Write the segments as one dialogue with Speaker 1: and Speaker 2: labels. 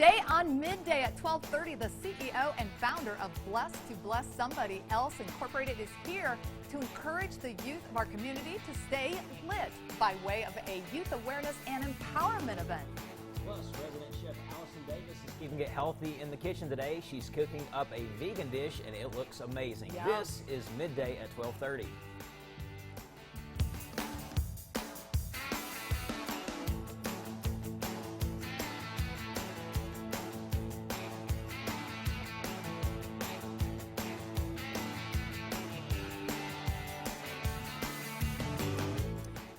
Speaker 1: Today on Midday at 12:30, the CEO and founder of Blessed to Bless Somebody Else Incorporated is here to encourage the youth of our community to stay lit by way of a youth awareness and empowerment event.
Speaker 2: Plus, resident chef Allison Davis is keeping it healthy in the kitchen today. She's cooking up a vegan dish and it looks amazing.
Speaker 1: Yum.
Speaker 2: This is Midday at 12:30.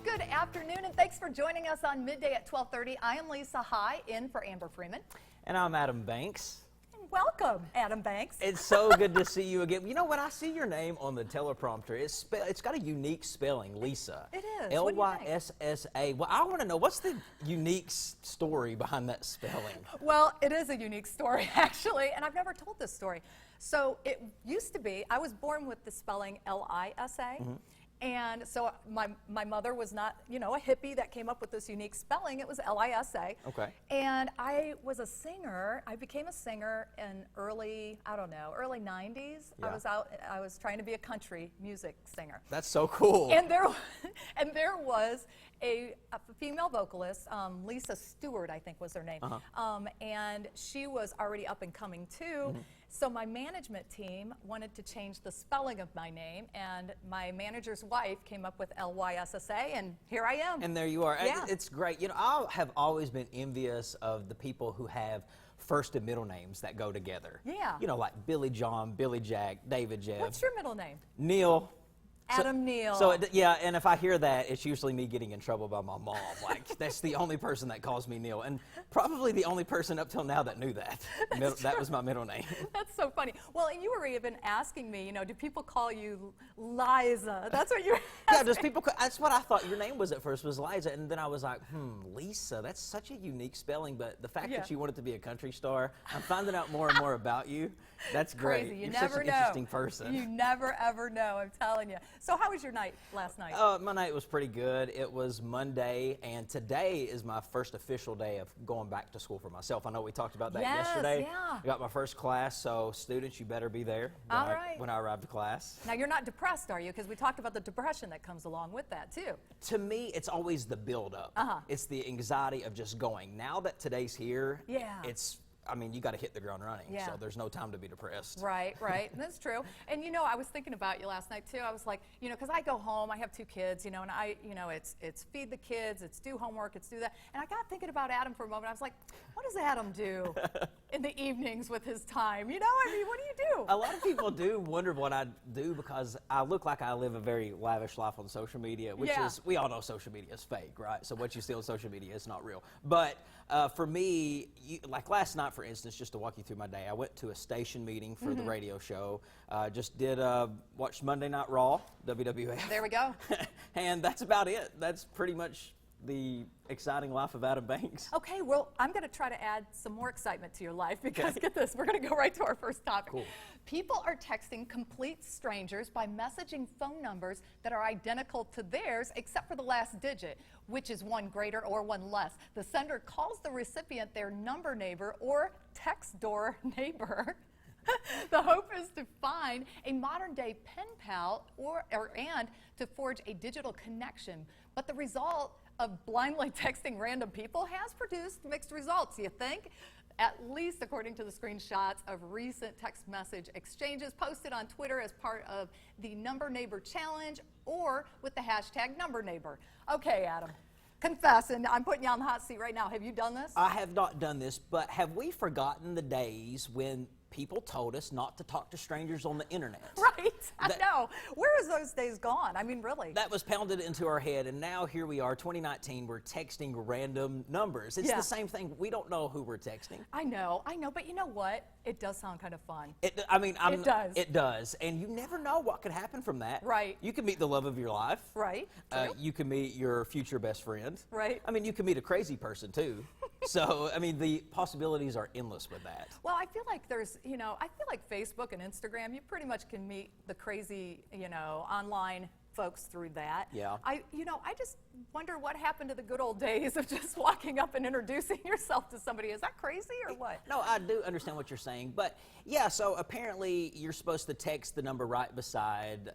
Speaker 1: Good afternoon, and thanks for joining us on Midday at 12:30. I am Lyssa, hi, in for Amber Freeman.
Speaker 2: And I'm Adam Banks.
Speaker 1: Welcome, Adam Banks.
Speaker 2: It's so good to see you again. You know, when I see your name on the teleprompter, it's got a unique spelling, Lyssa.
Speaker 1: It is.
Speaker 2: L-Y-S-S-A. Well, I want to know, what's the unique story behind that spelling?
Speaker 1: Well, it is a unique story, actually, and I've never told this story. So it used to be, I was born with the spelling L-I-S-A. Mm-hmm. And so my mother was not, you know, a hippie that came up with this unique spelling. It was L-I-S-A.
Speaker 2: Okay.
Speaker 1: And I was a singer. I became a singer in early 90s.
Speaker 2: Yeah.
Speaker 1: I was trying to be a country music singer.
Speaker 2: That's so cool.
Speaker 1: And there was a female vocalist, Lyssa Stewart, I think was her name.
Speaker 2: Uh-huh.
Speaker 1: And she was already up and coming too. Mm-hmm. So my management team wanted to change the spelling of my name, and my manager's wife came up with L-Y-S-S-A, and here I am.
Speaker 2: And there you are.
Speaker 1: Yeah.
Speaker 2: It's great. You know, I have always been envious of the people who have first and middle names that go together.
Speaker 1: Yeah.
Speaker 2: You know, like Billy John, Billy Jack, David Jeff.
Speaker 1: What's your middle name?
Speaker 2: Neil.
Speaker 1: Adam Neal.
Speaker 2: So, yeah, and if I hear that, it's usually me getting in trouble by my mom. Like, that's the only person that calls me Neil, and probably the only person up till now that knew that. That was my middle name.
Speaker 1: That's so funny. Well, and you were even asking me, you know, do people call you Liza? That's what you were asking.
Speaker 2: Yeah, does people that's what I thought your name was at first, was Liza, and then I was like, Lyssa, that's such a unique spelling, but the fact that you wanted to be a country star, I'm finding out more and more about you. That's great.
Speaker 1: Crazy.
Speaker 2: You're
Speaker 1: never
Speaker 2: such an
Speaker 1: know.
Speaker 2: interesting person.
Speaker 1: You never, ever know, I'm telling you. So how was your night last night?
Speaker 2: My night was pretty good. It was Monday, and today is my first official day of going back to school for myself. I know we talked about that yesterday.
Speaker 1: Yeah.
Speaker 2: I got my first class, so students, you better be there when I arrive to class.
Speaker 1: Now, you're not depressed, are you? Because we talked about the depression that comes along with that, too.
Speaker 2: To me, it's always the build-up.
Speaker 1: Uh-huh.
Speaker 2: It's the anxiety of just going. Now that today's here, I mean, you got to hit the ground running, so there's no time to be depressed.
Speaker 1: Right, that's true. And you know, I was thinking about you last night too. I was like, you know, because I go home, I have 2 kids, you know, and it's feed the kids, it's do homework, it's do that. And I got thinking about Adam for a moment. I was like, what does Adam do in the evenings with his time? You know, I mean, what do you do?
Speaker 2: A lot of people do wonder what I do because I look like I live a very lavish life on social media, which is, we all know social media is fake, right? So what you see on social media is not real. But for me, like last night, for instance, just to walk you through my day, I went to a station meeting for the radio show. Just watched Monday Night Raw, WWF.
Speaker 1: There we go.
Speaker 2: And that's about it. That's pretty much the exciting life of Adam Banks.
Speaker 1: Okay, well, I'm going to try to add some more excitement to your life because get this, we're going to go right to our first topic.
Speaker 2: Cool.
Speaker 1: People are texting complete strangers by messaging phone numbers that are identical to theirs except for the last digit, which is one greater or one less. The sender calls the recipient their number neighbor or text door neighbor. The hope is to find a modern-day pen pal and to forge a digital connection. But the result of blindly texting random people has produced mixed results, you think? At least according to the screenshots of recent text message exchanges posted on Twitter as part of the Number Neighbor Challenge or with the hashtag #NumberNeighbor. Okay, Adam. Confess, and I'm putting you on the hot seat right now. Have you done this?
Speaker 2: I have not done this, but have we forgotten the days when people told us not to talk to strangers on the internet?
Speaker 1: Right, I know. Where is those days gone? I mean, really.
Speaker 2: That was pounded into our head, and now here we are, 2019, we're texting random numbers. It's the same thing. We don't know who we're texting.
Speaker 1: I know, but you know what? It does sound kind of fun.
Speaker 2: It does. It does, and you never know what could happen from that.
Speaker 1: Right.
Speaker 2: You can meet the love of your life.
Speaker 1: Right.
Speaker 2: You can meet your future best friend.
Speaker 1: Right.
Speaker 2: I mean, you can meet a crazy person, too. So, I mean, the possibilities are endless with that.
Speaker 1: Well, I feel like I feel like Facebook and Instagram, you pretty much can meet the crazy, online folks through that.
Speaker 2: Yeah.
Speaker 1: I just wonder what happened to the good old days of just walking up and introducing yourself to somebody. Is that crazy or what?
Speaker 2: No, I do understand what you're saying, but yeah, so apparently you're supposed to text the number right beside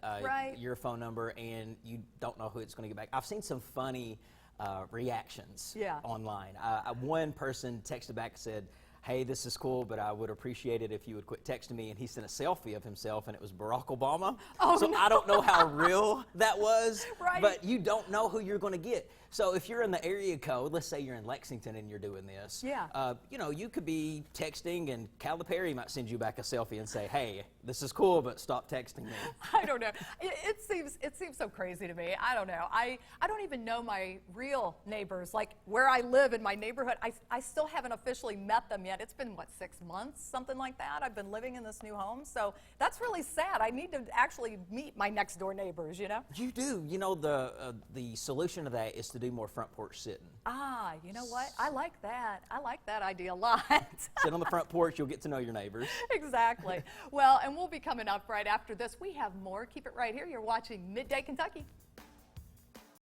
Speaker 2: your phone number, and you don't know who it's going to get back. I've seen some funny reactions online. One person texted back and said, "Hey, this is cool, but I would appreciate it if you would quit texting me." And he sent a selfie of himself, and it was Barack Obama.
Speaker 1: Oh,
Speaker 2: so
Speaker 1: no.
Speaker 2: I don't know how real that was,
Speaker 1: Right.
Speaker 2: but you don't know who you're going to get. So if you're in the area code, let's say you're in Lexington and you're doing this, you could be texting, and Calipari might send you back a selfie and say, "Hey, this is cool, but stop texting me."
Speaker 1: I don't know. It seems so crazy to me. I don't know. I don't even know my real neighbors, like where I live in my neighborhood. I still haven't officially met them yet. It's been, what, 6 months, something like that? I've been living in this new home, so that's really sad. I need to actually meet my next door neighbors, you know?
Speaker 2: You do. You know, the solution to that is to do more front porch sitting.
Speaker 1: Ah, you know what? I like that. I like that idea a lot.
Speaker 2: Sit on the front porch, you'll get to know your neighbors.
Speaker 1: Exactly. Well, and we'll be coming up right after this. We have more. Keep it right here. You're watching Midday Kentucky.